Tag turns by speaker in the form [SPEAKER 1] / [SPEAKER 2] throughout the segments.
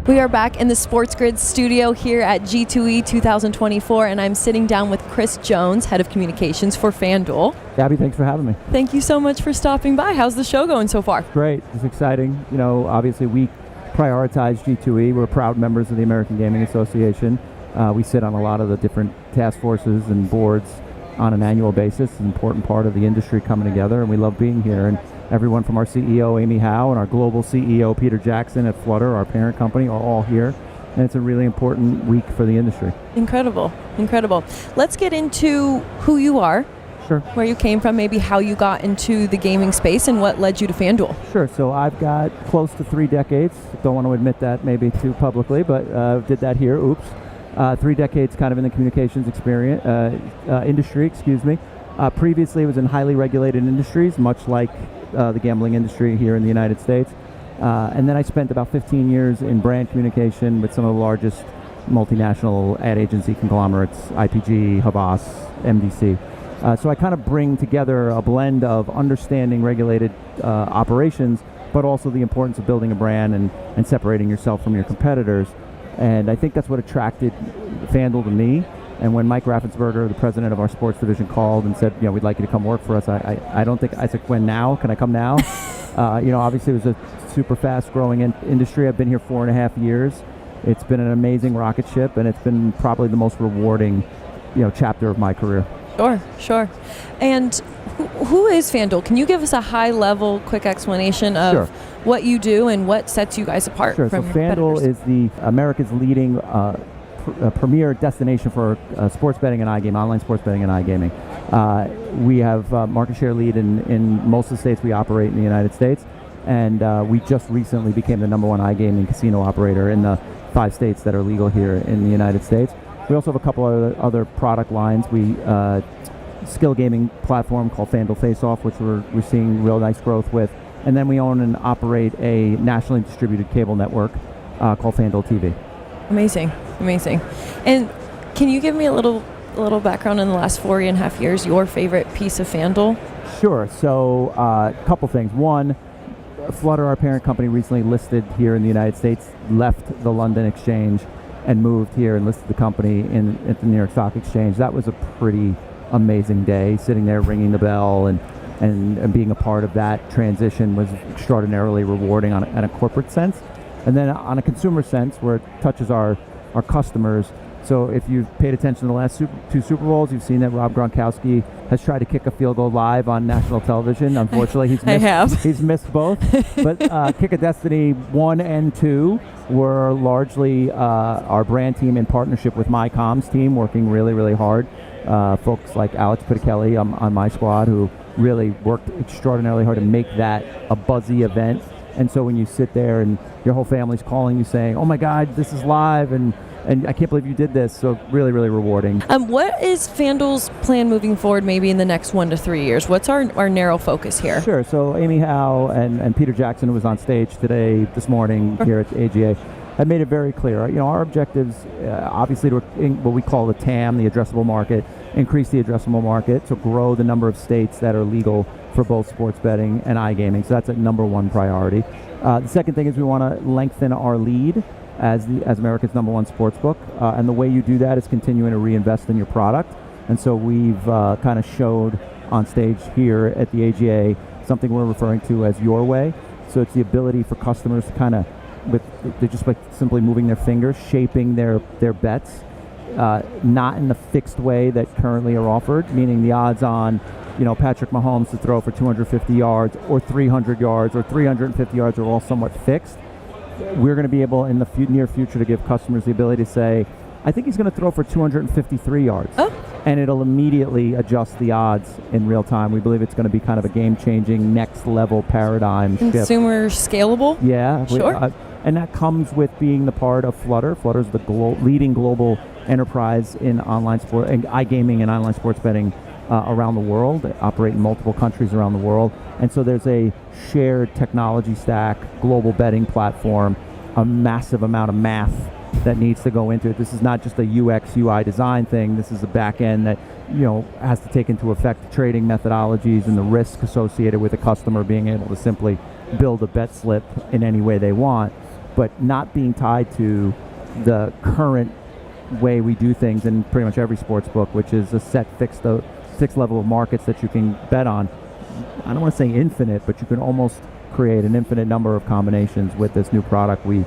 [SPEAKER 1] We are back in the SportsGrid studio here at G2E 2024, and I'm sitting down with Chris Jones, Head of Communications for FanDuel.
[SPEAKER 2] Gabby, thanks for having me.
[SPEAKER 1] Thank you so much for stopping by. How's the show going so far?
[SPEAKER 2] Great. It's exciting. You know, obviously we prioritize G2E. We're proud members of the American Gaming Association. We sit on a lot of the different task forces and boards on an annual basis. It's an important part of the industry coming together, and we love being here. And everyone from our CEO, Amy Howe, and our global CEO, Peter Jackson at Flutter, our parent company, are all here. And it's a really important week for the industry.
[SPEAKER 1] Incredible, incredible. Let's get into who you are.
[SPEAKER 2] Sure.
[SPEAKER 1] Where you came from, maybe how you got into the gaming space and what led you to FanDuel.
[SPEAKER 2] Sure. So I've got close to 3 decades. Don't want to admit that maybe too publicly, but did that here. Oops. 3 decades kind of in the communications industry, previously was in highly regulated industries, much like the gambling industry here in the United States. And then I spent about 15 years in brand communication with some of the largest multinational ad agency conglomerates, IPG, Havas, MDC. So I kind of bring together a blend of understanding regulated operations, but also the importance of building a brand and separating yourself from your competitors. And I think that's what attracted FanDuel to me. And when Mike Raffensperger, the president of our sports division, called and said, you know, we'd like you to come work for us, I said, when now? Can I come now? You know, obviously it was a super fast growing industry. I've been here 4.5 years. It's been an amazing rocket ship, and it's been probably the most rewarding, you know, chapter of my career.
[SPEAKER 1] Sure. And who is FanDuel? Can you give us a high-level, quick explanation of what you do and what sets you guys apart from your
[SPEAKER 2] FanDuel is the America's leading premier destination for sports betting and iGaming, online sports betting and iGaming. We have market share lead in most of the states we operate in the United States, and we just recently became the #1 iGaming casino operator in the 5 states that are legal here in the United States. We also have a couple of other product lines. We skill gaming platform called FanDuel Face-Off, which we're seeing real nice growth with. And then we own and operate a nationally distributed cable network called FanDuel TV.
[SPEAKER 1] Amazing. And can you give me a little background in the last 4.5 years, your favorite piece of FanDuel?
[SPEAKER 2] Sure. So a couple things. One, Flutter, our parent company, recently listed here in the United States, left the London Exchange and moved here and listed the company at the New York Stock Exchange. That was a pretty amazing day, sitting there ringing the bell and being a part of that transition was extraordinarily rewarding on a corporate sense. And then on a consumer sense, where it touches our customers. So if you've paid attention to the last 2 Super Bowls, you've seen that Rob Gronkowski has tried to kick a field goal live on national television. Unfortunately, he's missed both. But Kick of Destiny 1 and 2 were largely our brand team in partnership with my comms team, working really, really hard. Folks like Alex Pitticelli on my squad, who really worked extraordinarily hard to make that a buzzy event. And so when you sit there and your whole family's calling you saying, oh my God, this is live, and I can't believe you did this. So really, really rewarding. What
[SPEAKER 1] is FanDuel's plan moving forward maybe in the next 1 to 3 years? What's our narrow focus here?
[SPEAKER 2] Sure. So Amy Howe and Peter Jackson, who was on stage this morning here at the AGA, have made it very clear. You know, our objectives, obviously, to what we call the TAM, the addressable market, increase the addressable market, so grow the number of states that are legal for both sports betting and iGaming. So that's a #1 priority. The second thing is we want to lengthen our lead as America's #1 sportsbook, and the way you do that is continuing to reinvest in your product. And so we've kind of showed on stage here at the AGA something we're referring to as Your Way. So it's the ability for customers to kind of, they're just like simply moving their fingers, shaping their bets, not in the fixed way that currently are offered, meaning the odds on, you know, Patrick Mahomes to throw for 250 yards or 300 yards or 350 yards are all somewhat fixed. We're going to be able in the near future to give customers the ability to say, I think he's going to throw for 253 yards.
[SPEAKER 1] Oh.
[SPEAKER 2] And it'll immediately adjust the odds in real time. We believe it's going to be kind of a game-changing, next-level paradigm shift.
[SPEAKER 1] Consumer scalable?
[SPEAKER 2] Yeah.
[SPEAKER 1] Sure.
[SPEAKER 2] And that comes with being the part of Flutter. Flutter's the leading global enterprise in online sport and iGaming and online sports betting around the world. They operate in multiple countries around the world. And so there's a shared technology stack, global betting platform, a massive amount of math that needs to go into it. This is not just a UX, UI design thing. This is a back end that, you know, has to take into effect the trading methodologies and the risk associated with a customer being able to simply build a bet slip in any way they want. but not being tied to the current way we do things in pretty much every sports book, which is a set fixed level of markets that you can bet on. I don't want to say infinite, but you can almost create an infinite number of combinations with this new product we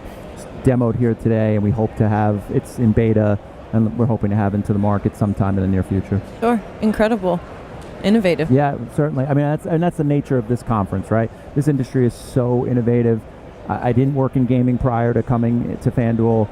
[SPEAKER 2] demoed here today, and we hope to have, it's in beta, and we're hoping to have into the market sometime in the near future.
[SPEAKER 1] Sure. Incredible. Innovative.
[SPEAKER 2] Yeah, certainly. I mean, that's the nature of this conference, right? This industry is so innovative. I didn't work in gaming prior to coming to FanDuel,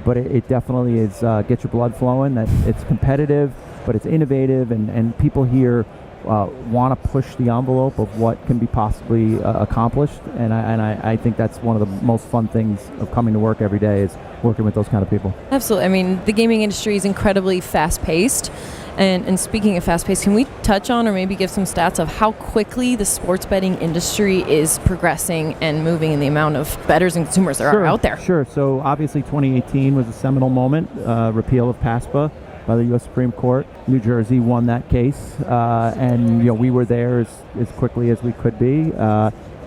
[SPEAKER 2] but it definitely is get your blood flowing. That it's competitive, but it's innovative, and people here want to push the envelope of what can be possibly accomplished. And I think that's one of the most fun things of coming to work every day is working with those kind of people.
[SPEAKER 1] Absolutely. I mean, the gaming industry is incredibly fast-paced. And speaking of fast-paced, can we touch on or maybe give some stats of how quickly the sports betting industry is progressing and moving in the amount of bettors and consumers that are out there?
[SPEAKER 2] Sure. So obviously 2018 was a seminal moment, repeal of PASPA by the U.S. Supreme Court. New Jersey won that case, and we were there as quickly as we could be.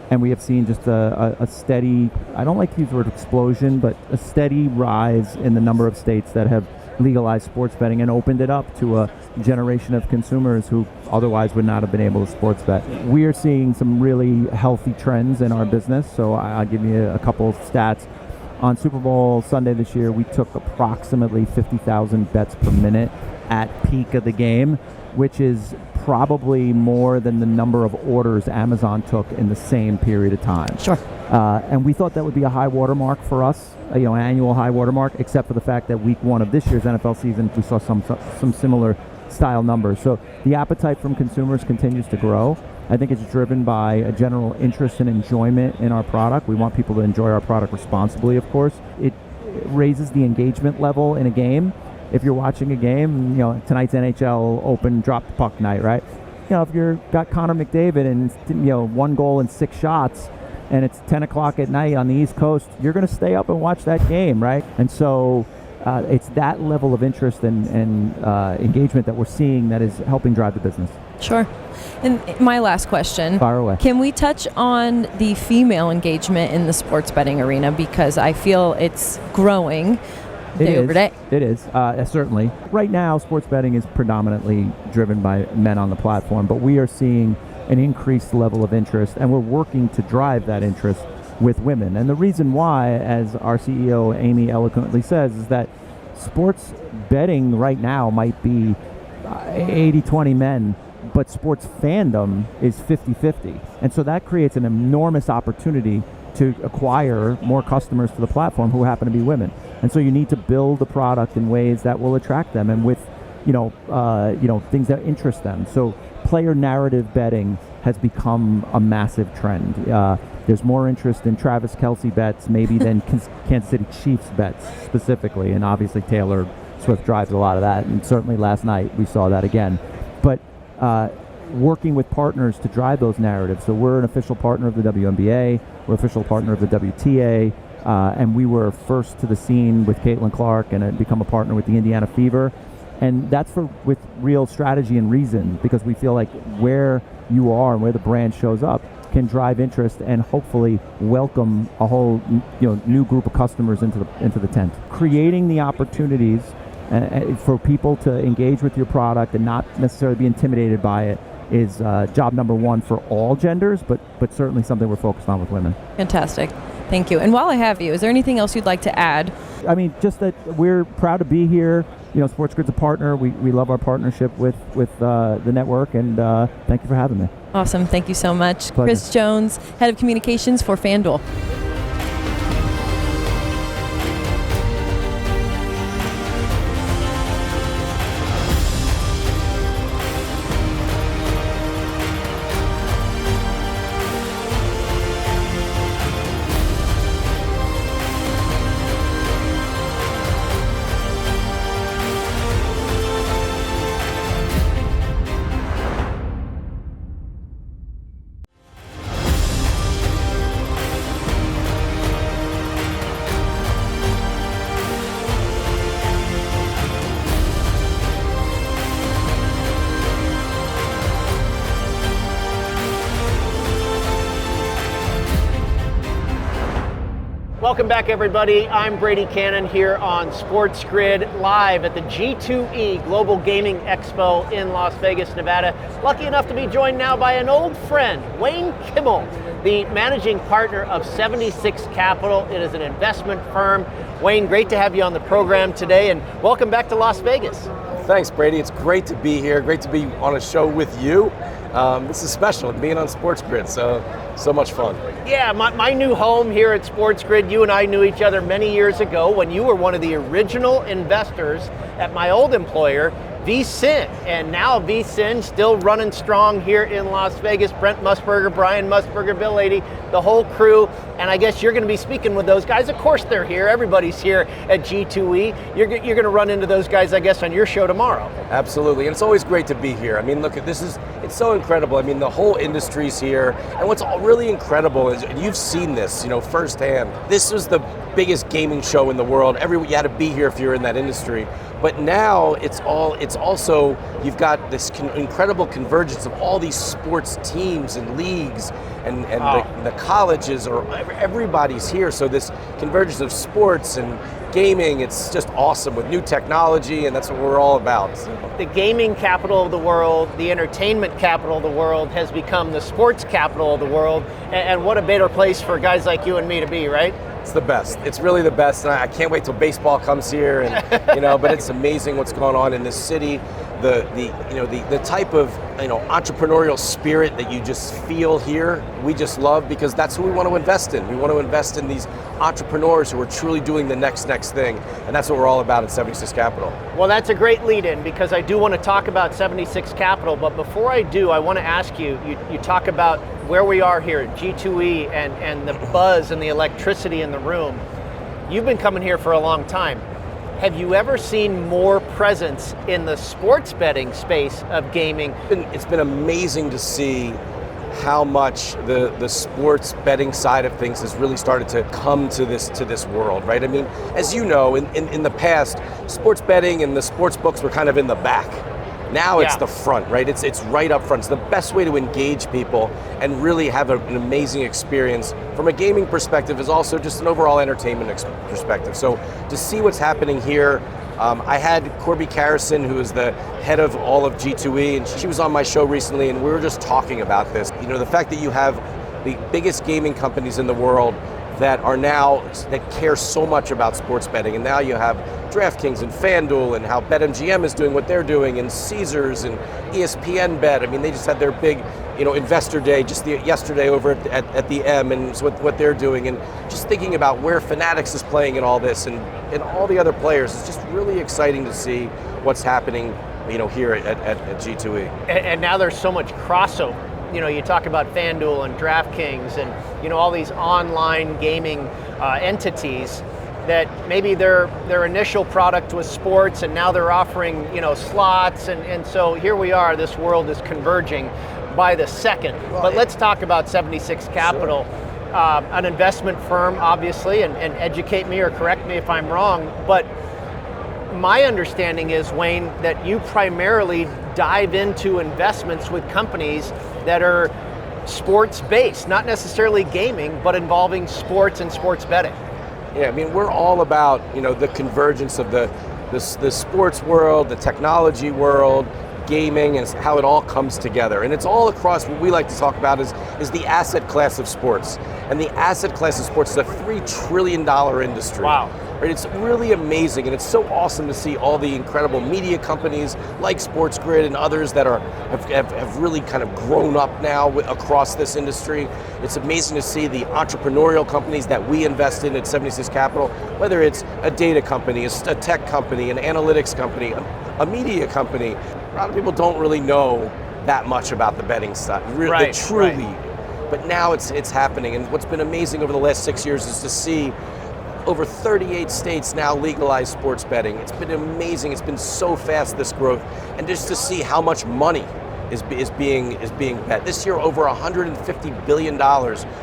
[SPEAKER 2] And we have seen just a steady, I don't like to use the word explosion, but a steady rise in the number of states that have legalized sports betting and opened it up to a generation of consumers who otherwise would not have been able to sports bet. We are seeing some really healthy trends in our business, so I'll give you a couple of stats. On Super Bowl Sunday this year, we took approximately 50,000 bets per minute at peak of the game, which is probably more than the number of orders Amazon took in the same period of time.
[SPEAKER 1] Sure.
[SPEAKER 2] And we thought that would be a high watermark for us, annual high watermark, except for the fact that week one of this year's NFL season, we saw some similar style numbers. So the appetite from consumers continues to grow. I think it's driven by a general interest and enjoyment in our product. We want people to enjoy our product responsibly, of course. It raises the engagement level in a game. If you're watching a game, tonight's NHL Open drop the puck night, right? If you've got Connor McDavid and, 1 goal and 6 shots, and it's 10 o'clock at night on the East Coast, you're going to stay up and watch that game, right? And so it's that level of interest and engagement that we're seeing that is helping drive the business.
[SPEAKER 1] Sure. And my last question.
[SPEAKER 2] Fire away.
[SPEAKER 1] Can we touch on the female engagement in the sports betting arena? Because I feel it's growing day over day.
[SPEAKER 2] It is, certainly. Right now, sports betting is predominantly driven by men on the platform, but we are seeing an increased level of interest, and we're working to drive that interest with women. And the reason why, as our CEO Amy eloquently says, is that sports betting right now might be 80-20 men, but sports fandom is 50-50. And so that creates an enormous opportunity to acquire more customers to the platform who happen to be women. And so you need to build the product in ways that will attract them and with things that interest them. So player narrative betting has become a massive trend. There's more interest in Travis Kelce bets maybe than Kansas City Chiefs bets specifically, and obviously Taylor Swift drives a lot of that, and certainly last night we saw that again. But working with partners to drive those narratives. So we're an official partner of the WNBA, we're an official partner of the WTA, and we were first to the scene with Caitlin Clark and become a partner with the Indiana Fever. And that's with real strategy and reason, because we feel like where you are and where the brand shows up can drive interest and hopefully welcome a whole new group of customers into the tent. Creating the opportunities for people to engage with your product and not necessarily be intimidated by it is job number one for all genders, but certainly something we're focused on with women.
[SPEAKER 1] Fantastic. Thank you. And while I have you, is there anything else you'd like to add?
[SPEAKER 2] I mean, just that we're proud to be here. SportsGrid's a partner. We love our partnership with the network, and thank you for having me.
[SPEAKER 1] Awesome. Thank you so much.
[SPEAKER 2] Pleasure.
[SPEAKER 1] Chris Jones, Head of Communications for FanDuel.
[SPEAKER 3] Welcome back, everybody. I'm Brady Cannon here on SportsGrid, live at the G2E Global Gaming Expo in Las Vegas, Nevada. Lucky enough to be joined now by an old friend, Wayne Kimmel, the managing partner of 76 Capital. It is an investment firm. Wayne, great to have you on the program today, and welcome back to Las Vegas.
[SPEAKER 4] Thanks, Brady. It's great to be here. Great to be on a show with you. This is special, being on SportsGrid, so much fun.
[SPEAKER 3] Yeah, my new home here at SportsGrid. You and I knew each other many years ago when you were one of the original investors at my old employer, VSiN. And now VSiN still running strong here in Las Vegas. Brent Musburger, Brian Musburger, Bill Lady, the whole crew. And I guess you're going to be speaking with those guys. Of course they're here. Everybody's here at G2E. You're going to run into those guys, I guess, on your show tomorrow.
[SPEAKER 4] Absolutely, and it's always great to be here. I mean, look, it's so incredible. I mean, the whole industry's here. And what's really incredible is, you've seen this, firsthand. This was the biggest gaming show in the world. You had to be here if you're in that industry. But now it's also, you've got this incredible convergence of all these sports teams and leagues and the colleges, or everybody's here. So this convergence of sports and gaming, it's just awesome with new technology, and that's what we're all about.
[SPEAKER 3] The gaming capital of the world, the entertainment capital of the world has become the sports capital of the world. And what a better place for guys like you and me to be, right?
[SPEAKER 4] It's the best. It's really the best, and I can't wait till baseball comes here. And but it's amazing what's going on in this city. The type of entrepreneurial spirit that you just feel here, we just love, because that's who we want to invest in. We want to invest in these entrepreneurs who are truly doing the next thing, and that's what we're all about at 76 Capital.
[SPEAKER 3] Well, that's a great lead-in, because I do want to talk about 76 Capital, but before I do, I want to ask you talk about where we are here at G2E and the buzz and the electricity in the room. You've been coming here for a long time. Have you ever seen more presence in the sports betting space of gaming?
[SPEAKER 4] It's been amazing to see how much the sports betting side of things has really started to come to this world, right? I mean, as you know, in the past, sports betting and the sports books were kind of in the back. Now it's the front, right? It's right up front. It's the best way to engage people and really have an amazing experience from a gaming perspective, is also just an overall entertainment perspective. So to see what's happening here, I had Corby Carrison, who is the head of all of G2E, and she was on my show recently, and we were just talking about this. The fact that you have the biggest gaming companies in the world that care so much about sports betting, and now you have DraftKings and FanDuel, and how BetMGM is doing what they're doing, and Caesars and ESPN Bet. I mean, they just had their big, investor day yesterday over at the M, and so what they're doing, and just thinking about where Fanatics is playing in all this, and all the other players. It's just really exciting to see what's happening, here at G2E.
[SPEAKER 3] And now there's so much crossover. You talk about FanDuel and DraftKings and all these online gaming entities that maybe their initial product was sports, and now they're offering slots, and so here we are. This world is converging by the second. But let's talk about 76 Capital, sure. An investment firm, obviously, and educate me or correct me if I'm wrong, but my understanding is, Wayne, that you primarily dive into investments with companies that are sports-based, not necessarily gaming, but involving sports and sports betting.
[SPEAKER 4] Yeah, I mean, we're all about, the convergence of the sports world, the technology world, gaming, and how it all comes together. And it's all across what we like to talk about is the asset class of sports. And the asset class of sports is a $3 trillion industry.
[SPEAKER 3] Wow.
[SPEAKER 4] Right? It's really amazing, and it's so awesome to see all the incredible media companies like SportsGrid and others that have really kind of grown up now across this industry. It's amazing to see the entrepreneurial companies that we invest in at 76 Capital, whether it's a data company, a tech company, an analytics company, a media company. A lot of people don't really know that much about the betting side, truly. Right. But now it's happening, and what's been amazing over the last 6 years is to see over 38 states now legalize sports betting. It's been amazing. It's been so fast, this growth, and just to see how much money is being bet. This year, over $150 billion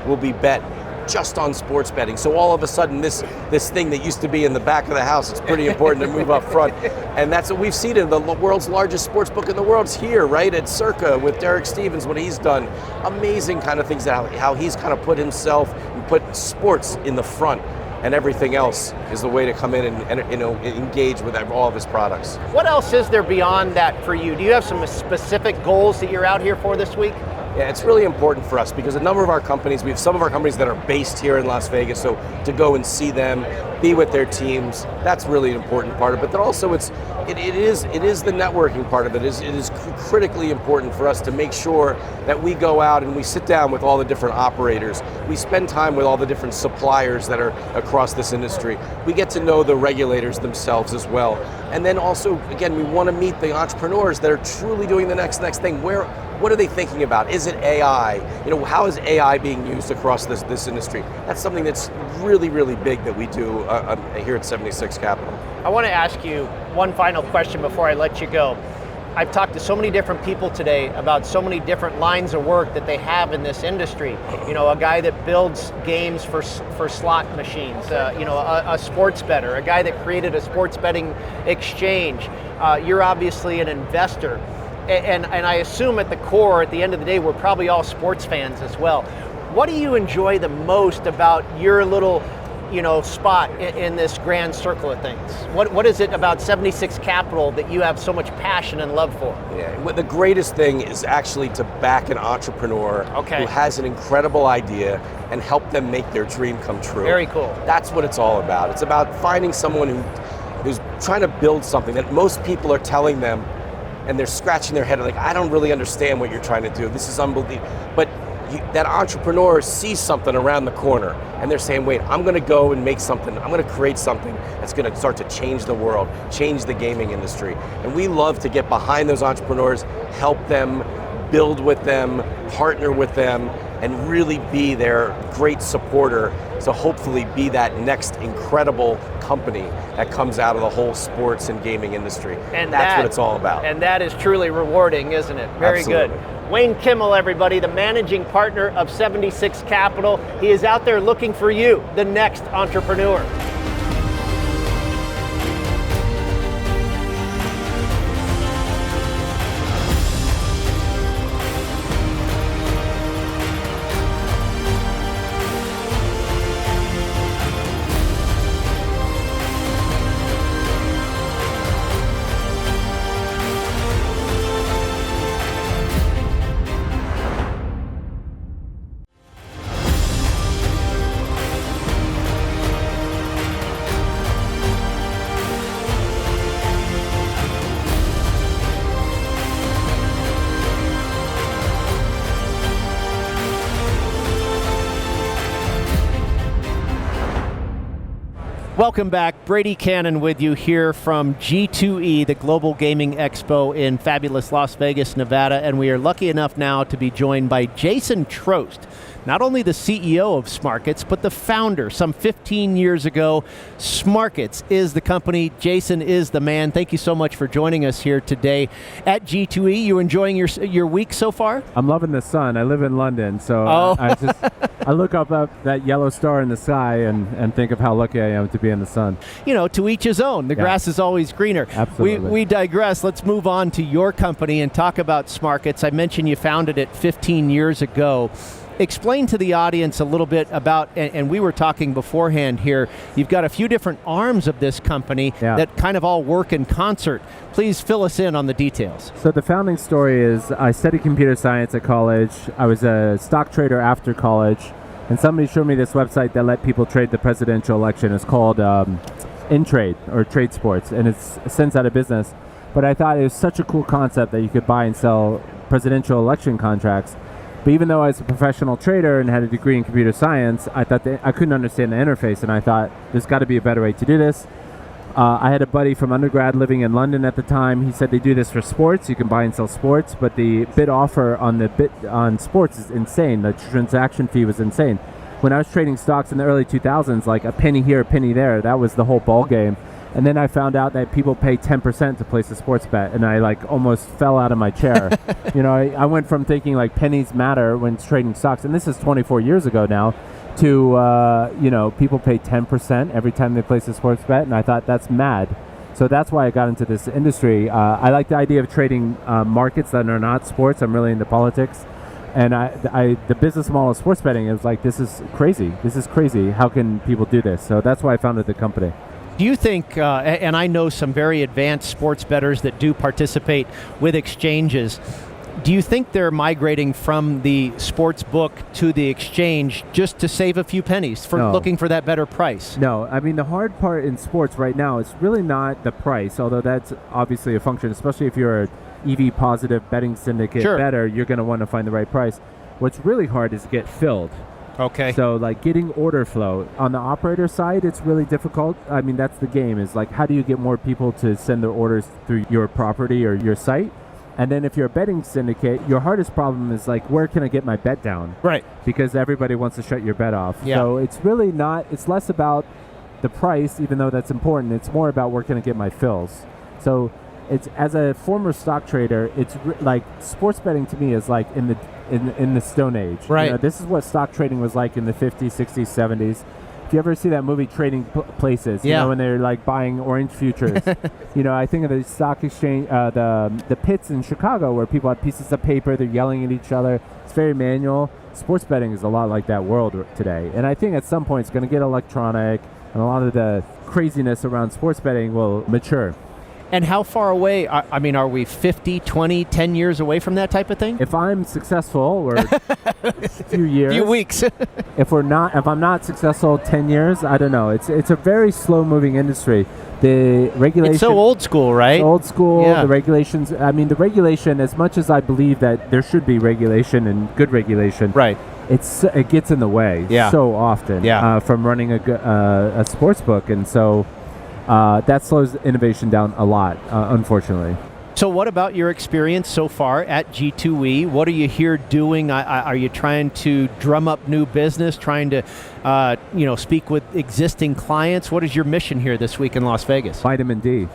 [SPEAKER 4] will be bet just on sports betting. So all of a sudden, this thing that used to be in the back of the house, it's pretty important to move up front. And that's what we've seen in the world's largest sports book in the world's here, right? At Circa with Derek Stevens, what he's done. Amazing kind of things, how he's kind of put himself and put sports in the front and everything else is the way to come in and engage with all of his products.
[SPEAKER 3] What else is there beyond that for you? Do you have some specific goals that you're out here for this week?
[SPEAKER 4] Yeah, it's really important for us because a number of our companies, we have some of our companies that are based here in Las Vegas, so to go and see them, be with their teams, that's really an important part of it. But then also it is the networking part of it. It is critically important for us to make sure that we go out and we sit down with all the different operators. We spend time with all the different suppliers that are across this industry. We get to know the regulators themselves as well. And then also, again, we want to meet the entrepreneurs that are truly doing the next thing. What are they thinking about? Is it AI? How is AI being used across this industry? That's something that's really, really big that we do here at 76 Capital.
[SPEAKER 3] I want to ask you one final question before I let you go. I've talked to so many different people today about so many different lines of work that they have in this industry. A guy that builds games for slot machines, a sports bettor, a guy that created a sports betting exchange. You're obviously an investor. And I assume at the core, at the end of the day, we're probably all sports fans as well. What do you enjoy the most about your little, spot in this grand circle of things? What is it about 76 Capital that you have so much passion and love for?
[SPEAKER 4] Yeah, well, the greatest thing is actually to back an entrepreneur who has an incredible idea and help them make their dream come true.
[SPEAKER 3] Very cool.
[SPEAKER 4] That's what it's all about. It's about finding someone who's trying to build something that most people are telling them, and they're scratching their head like, I don't really understand what you're trying to do. This is unbelievable. But that entrepreneur sees something around the corner and they're saying, wait, I'm going to go and make something. I'm going to create something that's going to start to change the world, change the gaming industry. And we love to get behind those entrepreneurs, help them, build with them, partner with them, and really be their great supporter to hopefully be that next incredible company that comes out of the whole sports and gaming industry. And that's what it's all about.
[SPEAKER 3] And that is truly rewarding, isn't it? Very
[SPEAKER 4] Absolutely.
[SPEAKER 3] Good. Wayne Kimmel, everybody, the managing partner of 76 Capital. He is out there looking for you, the next entrepreneur. Welcome back. Brady Cannon with you here from G2E, the Global Gaming Expo in fabulous Las Vegas, Nevada. And we are lucky enough now to be joined by Jason Trost, not only the CEO of Smarkets, but the founder some 15 years ago. Smarkets is the company. Jason is the man. Thank you so much for joining us here today at G2E. You enjoying your week so far?
[SPEAKER 2] I'm loving the sun. I live in London, so I look up that yellow star in the sky and think of how lucky I am to be in the sun.
[SPEAKER 3] To each his own. The grass is always greener.
[SPEAKER 2] Absolutely.
[SPEAKER 3] We digress. Let's move on to your company and talk about Smarkets. I mentioned you founded it 15 years ago. Explain to the audience a little bit about, and we were talking beforehand here, you've got a few different arms of this company that kind of all work in concert. Please fill us in on the details.
[SPEAKER 2] So the founding story is I studied computer science at college. I was a stock trader after college, and somebody showed me this website that let people trade the presidential election. It's called InTrade, or Trade Sports, and it's since out of business. But I thought it was such a cool concept that you could buy and sell presidential election contracts. But even though I was a professional trader and had a degree in computer science, I thought I couldn't understand the interface, and I thought there's got to be a better way to do this. I had a buddy from undergrad living in London at the time. He said they do this for sports. You can buy and sell sports, but the bid offer on sports is insane. The transaction fee was insane. When I was trading stocks in the early 2000s, like a penny here, a penny there, that was the whole ball game. And then I found out that people pay 10% to place a sports bet, and I almost fell out of my chair. I went from thinking pennies matter when trading stocks, and this is 24 years ago now, to people pay 10% every time they place a sports bet, and I thought that's mad. So that's why I got into this industry. I like the idea of trading markets that are not sports. I'm really into politics. And the business model of sports betting is like, this is crazy. This is crazy. How can people do this? So that's why I founded the company.
[SPEAKER 3] Do you think, and I know some very advanced sports bettors that do participate with exchanges, do you think they're migrating from the sports book to the exchange just to save a few pennies for looking for that better price?
[SPEAKER 2] No, I mean, the hard part in sports right now is really not the price, although that's obviously a function, especially if you're a EV positive betting syndicate bettor, you're going to want to find the right price. What's really hard is to get filled.
[SPEAKER 3] Okay.
[SPEAKER 2] So like getting order flow on the operator side, it's really difficult. I mean, that's the game, is like, how do you get more people to send their orders through your property or your site? And then if you're a betting syndicate, your hardest problem is like, where can I get my bet down?
[SPEAKER 3] Right.
[SPEAKER 2] Because everybody wants to shut your bet off.
[SPEAKER 3] Yeah.
[SPEAKER 2] So it's really not, it's less about the price, even though that's important. It's more about where can I get my fills. So it's, as a former stock trader, it's like sports betting to me is like in the Stone Age.
[SPEAKER 3] Right.
[SPEAKER 2] You know, this is what stock trading was like in the 50s, 60s, 70s. If you ever see that movie Trading Places, you know, when they're like buying orange futures, you know, I think of the stock exchange, the pits in Chicago where people have pieces of paper, they're yelling at each other. It's very manual. Sports betting is a lot like that world today. And I think at some point it's going to get electronic, and a lot of the craziness around sports betting will mature.
[SPEAKER 3] And how far away, I mean, are we 50, 20, 10 years away from that type of thing?
[SPEAKER 2] If I'm successful, or a few years.
[SPEAKER 3] Few weeks.
[SPEAKER 2] If I'm not successful 10 years, I don't know. It's a very slow-moving industry. The regulation.
[SPEAKER 3] It's so old school, right?
[SPEAKER 2] Old school.
[SPEAKER 3] Yeah.
[SPEAKER 2] The regulations. I mean, the regulation. As much as I believe that there should be regulation and good regulation,
[SPEAKER 3] right?
[SPEAKER 2] It gets in the way so often from running a sports book, and so that slows innovation down a lot, unfortunately.
[SPEAKER 3] So what about your experience so far at G2E? What are you here doing? Are you trying to drum up new business, trying to speak with existing clients? What is your mission here this week in Las Vegas?
[SPEAKER 2] Vitamin D.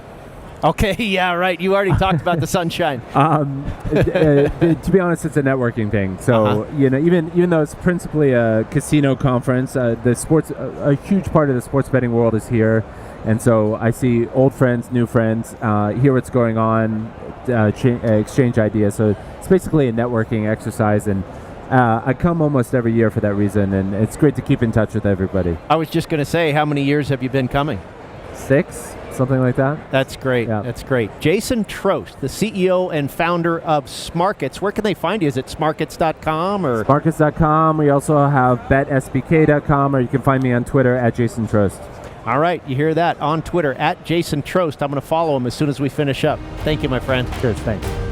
[SPEAKER 3] Okay, yeah, right. You already talked about the sunshine.
[SPEAKER 2] To be honest, it's a networking thing. So even though it's principally a casino conference, a huge part of the sports betting world is here. And so I see old friends, new friends, hear what's going on, exchange ideas. So it's basically a networking exercise, and I come almost every year for that reason, and it's great to keep in touch with everybody.
[SPEAKER 3] I was just going to say, how many years have you been coming?
[SPEAKER 2] 6, something like that.
[SPEAKER 3] That's great.
[SPEAKER 2] Yeah.
[SPEAKER 3] That's great. Jason Trost, the CEO and founder of Smarkets. Where can they find you? Is it smarkets.com or?
[SPEAKER 2] Smarkets.com. We also have betsbk.com, or you can find me on Twitter at Jason Trost.
[SPEAKER 3] All right, you hear that on Twitter at Jason Trost. I'm going to follow him as soon as we finish up. Thank you, my friend.
[SPEAKER 2] Cheers, thanks.